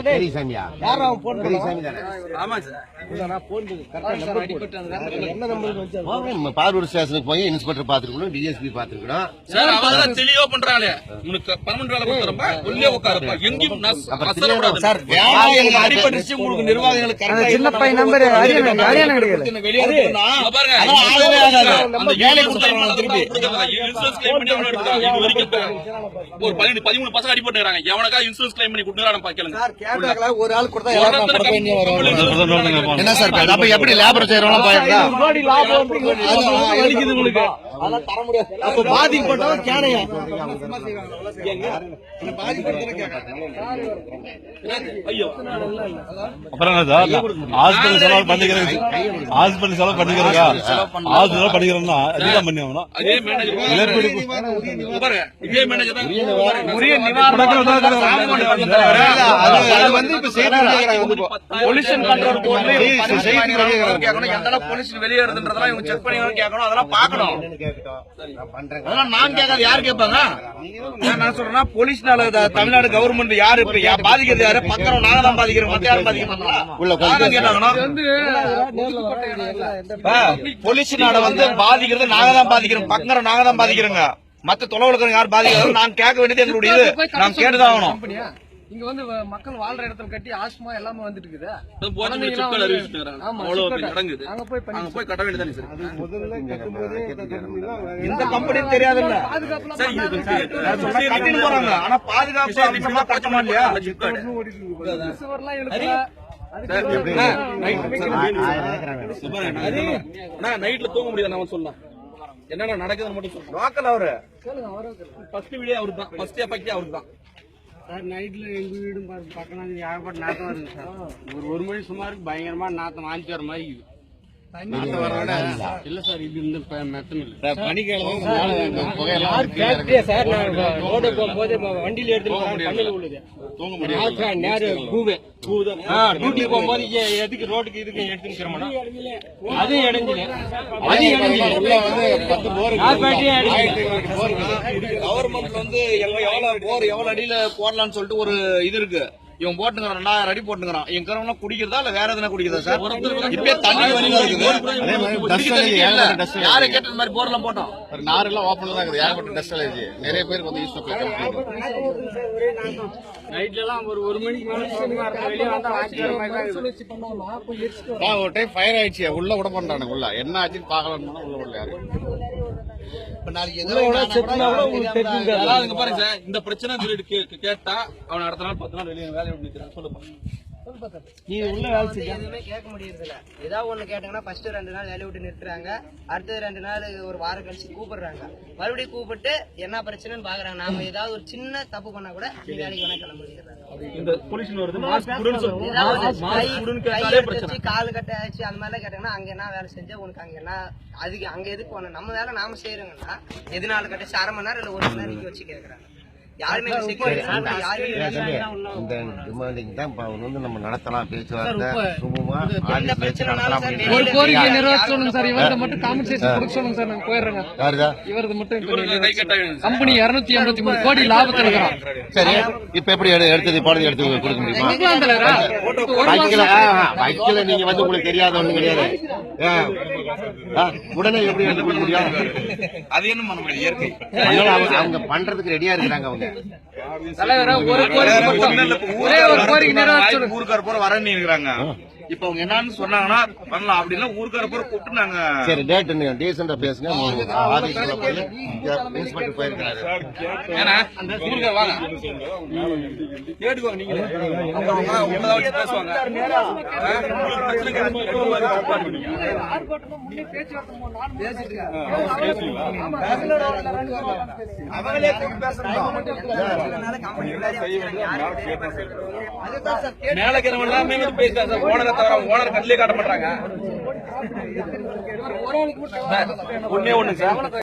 பெரியசாமியா? யாரா போன் பெரியசாமி தானே? ஆமா சார். பாரூர் ஸ்டேஷனுக்கு போய் இன்ஸ்பெக்டர் பாத்துருக்கணும், டிஎஸ்பி பாத்துருக்கணும் சார். அவங்க தெளிவா பண்றாங்களே, உனக்கு பர்மனன்ட் வேலை கொடுத்துறப்ப உள்ளே உட்காருப்பா, எங்கேயும் சார் அடிபட்டுச்சு. உங்களுக்கு நிர்வாகிகளுக்கு சின்ன பையன் நம்பர் வெளியே பாருங்க, அந்த வேலை கொடுத்தாங்க திருப்பி இன்சூரன்ஸ் கிளைம் பண்ணி அவன எடுத்தாங்க. இது வரைக்கும் ஒரு 13 பசங்க அடிபட்டுறாங்க. எவனக்கா இன்சூரன்ஸ் கிளைம் பண்ணி கொடுத்துறானு பாக்கலங்க சார். கேட்டாங்களா ஒரு ஆள் கொடுத்தா எல்லாரும் படுக்க வேண்டிய வரும். என்ன சார் அப்ப எப்படி லேபர் செய்றவங்க பாருங்க, கோடி லாபம் வலிக்குது உங்களுக்கு. அதெல்லாம் தர முடியாது. அப்ப பாதிக்கப்பட்டவன் கேனையா அப்புறம் ஹாஸ்பிட்டல் செலவு பண்ணிக்கிறேன், ஹாஸ்பிட்டல் செலவு பண்ணிக்கிறேங்க, ஹாஸ்பிட்டல் பண்ணிக்கிறோம்னா அதுதான் பண்ணி ஆகணும். அதே மேனேஜர் பாருங்க, இதே மேனேஜர் தான் உரிய நிவாரணம் பொல்யூஷன் கண்ட்ரோல் போர்ட்ல எந்த பொல்யூஷன் வெளியே இருந்துன்றதெல்லாம் இவங்க செக் பண்ணி கேட்கணும். அதெல்லாம் பாக்கணும். அதெல்லாம் நான் கேட்காது யாரு கேட்பாங்க? நான் சொல்றேன்னா பொல்யூஷனால தமிழ்நாடு கவர்மெண்ட் யாரு பாதிக்கிறது? யாரு பக்கம் நாங்க தான் பாதிக்கிறோம், மத்த யாரும் பாதிக்க கேட்டாங்கன்னா பொல்யூஷனால பாதிக்கிறது நாங்க தான் பாதிக்கிறோம், பக்கம் நாங்க தான் பாதிக்கிறோங்க. மத்த தொலைவுல யார் பாதிக்கிறது நாங்க கேட்க வேண்டியது எங்களுடைய இது. நாங்க கேட்டுதான் ஆகணும். இங்க மக்கள் வாழ்ற இடத்துல கட்டி ஆஸ்மா எல்லாமே வந்துட்டு இருக்குது. அங்க போய் கட்ட வேண்டியதானே சார். இந்த கம்பெனி தெரியாதுல்ல கட்டிட்டு போறாங்க. ஆனா பாதுகாப்பு அம்சமா கட்டமா இல்லையா? நைட்ல தூங்க முடியாது. நான் சொல்லலாம் என்னன்னா நடக்குதுன்னு மட்டும் சொல்லுங்க. லோக்கல் அவரு ஃபர்ஸ்ட் வீடியோ அவரு தான், ஃபர்ஸ்ட் எஃபெக்ட் அவரு தான் சார். நைட்ல எங்க வீடும் பக்கம் ஏகப்பட்ட நாத்தம் வருது சார். ஒரு மணி சுமாருக்கு பயங்கரமா நாத்தம் வாங்கி வர மாதிரி இல்ல சார். இது இந்த மெத்தம் இல்ல பனிக்காலம் சார். ரோடு போகும்போது வண்டியில எடுத்து உள்ளது தூங்க முடியாது. நேரம் டியூட்டி போகும்போது எதுக்கு ரோட்டுக்கு இதுக்கு எடுத்துன்னு அது இடைஞ்சல கவர்மெண்ட் எவ்வளவு போர் எவ்வளவு அடியில போடலாம்னு சொல்லிட்டு ஒரு இது இருக்கு. இவன் போட்டுங்கிறான் 2000 அடி போட்டுங்கிறான். எங்க இருக்கிறவங்க குடிக்கிறதா இல்ல வேற எதுனா குடிக்கிறதா சார்? இப்பயே தண்ணி வழியில இருக்குது. யாரை கேட்ட மாதிரி போர் எல்லாம் போட்டோம். ஒரு நார் எல்லாம் ஓப்பன்ல தான் இருக்குது. ஏகப்பட்ட டஸ்ட் அலர்ஜி நிறைய பேருக்கு யூஸ் நைட்ல எல்லாம் ஒரு மணிக்கு மேல வெளியே வந்தா ஒரு டைம் ஃபயர் ஆயிடுச்சு. உள்ள விட பண்றானுங்க. உள்ள என்ன ஆச்சுன்னு பாக்கலாம்னு உள்ள விடல யாரு. பாருங்க சார், இந்த பிரச்சனை சொல்லிட்டு கேட்டா அவன் அடுத்த நாள் 10 நாள் வெளியே வேலையை விட்டு சொல்லுப்பா. நீ உள்ள வேலை செய்ய எதுவுமே கேட்க முடியறது இல்ல. ஏதாவது ஒண்ணு கேட்டீங்கன்னா ஃபர்ஸ்ட் 2 நாள் வேலையை விட்டு நிறுத்துறாங்க. அடுத்த 2 நாள் ஒரு வாரம் கழிச்சு கூப்பிடுறாங்க. மறுபடியும் கூப்பிட்டு என்ன பிரச்சனைன்னு பாக்குறாங்க. நாம ஏதாவது ஒரு சின்ன தப்பு பண்ணா கூட வேலைக்கு வேணா கிளம்ப முடியாது. இந்த பொல்யூஷன் வருது, கால் கட்ட ஆச்சு அந்த மாதிரிலாம் கேட்டாங்கன்னா அங்க என்ன வேலை செஞ்சா உனக்கு அங்க என்ன அதுக்கு அங்க எதுக்கு போன நம்ம வேலை நாம செய்யறோங்கன்னா எதனால கட்ட 1/2 மணி நேரம் இல்ல 1 மணி நேரம் வச்சு கேக்குறாங்க. யாருமே இந்த டிமாண்டிங் தான் நம்ம நடத்தலாம். பேச்சுவார்த்தை சுமூகமா ஒரு கோரிக்கை நிறைவேற்றணும் சார். இவரது மட்டும் காம்பன்சேஷன் கொடுக்க சொல்லுங்க சார். நாங்க போயிடுறோங்க. இவரது மட்டும் கம்பெனி 283 கோடி லாபத்தில் இருக்கிறோம். சரி, இப்ப எப்படி எடுத்தது பாடல் எடுத்து கொடுக்க முடியுமா? வைக்கல நீங்க உங்களுக்கு தெரியாத ஒண்ணு கிடையாது. உடனே எப்படி எடுத்து கொடுக்க முடியும்? அது என்ன பண்ண முடியும்? இயற்கை அவங்க பண்றதுக்கு ரெடியா இருக்கிறாங்க. அவங்க ஊருக்கார போற வரன்னு இருக்கிறாங்க. இப்ப அவங்க என்னன்னு சொன்னாங்கன்னா பண்ணலாம். அப்படின்னா ஊருக்கார போற கூப்பிட்டு நாங்க சரி டேட் டீசெண்டா பேசுங்க. ஆபீஸ்ல போய் இன்ஸ்பெக்டர் போயிருக்காரு. ஏன்னா ஊருக்கார வாங்க கேட்டுக்கோங்க. நீங்களே அவங்க பேசுவாங்க. அவங்களே மேலக்கிறவங்க எல்லாமே பேசுறாங்க. ஓனரை தவிர ஓனர் கண்ணிலே காட்ட மாட்டாங்க. ஒண்ணே ஒண்ணு சார்.